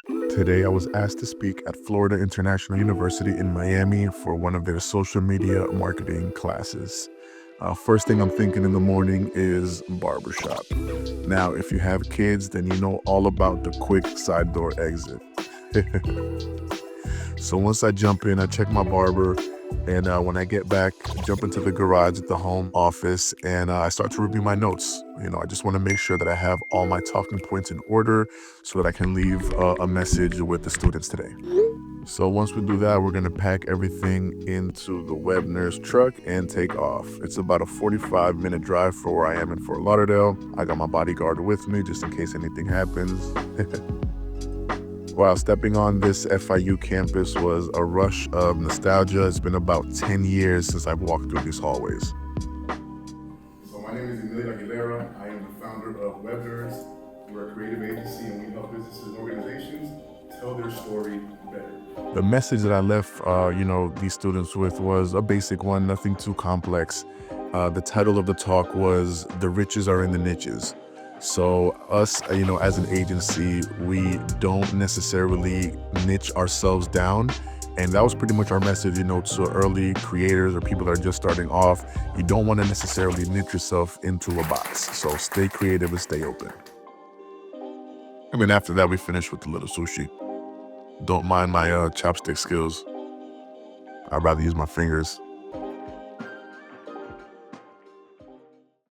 Today, I was asked to speak at Florida International University in Miami for one of their social media marketing classes. First thing I'm thinking in the morning is barbershop. Now, if you have kids, then you know all about the quick side door exit. So once I jump in, I check my barber, and when I get back, I jump into the garage at the home office, and I start to review my notes. I just want to make sure that I have all my talking points in order so that I can leave a message with the students today. So once we do that, we're gonna pack everything into the WebNerds truck and take off. It's about a 45-minute drive from where I am in Fort Lauderdale. I got my bodyguard with me just in case anything happens. Wow, stepping on this FIU campus was a rush of nostalgia. It's been about 10 years since I've walked through these hallways. So my name is Emilio Aguilera. I am the founder of WebNerds. We're a creative agency and we help businesses and organizations tell their story better. The message that I left, these students with was a basic one, nothing too complex. The title of the talk was "The Riches Are in the Niches." So us, as an agency, we don't necessarily niche ourselves down. And that was pretty much our message, to early creators or people that are just starting off. You don't want to necessarily niche yourself into a box. So stay creative and stay open. After that, we finished with a little sushi. Don't mind my chopstick skills. I'd rather use my fingers.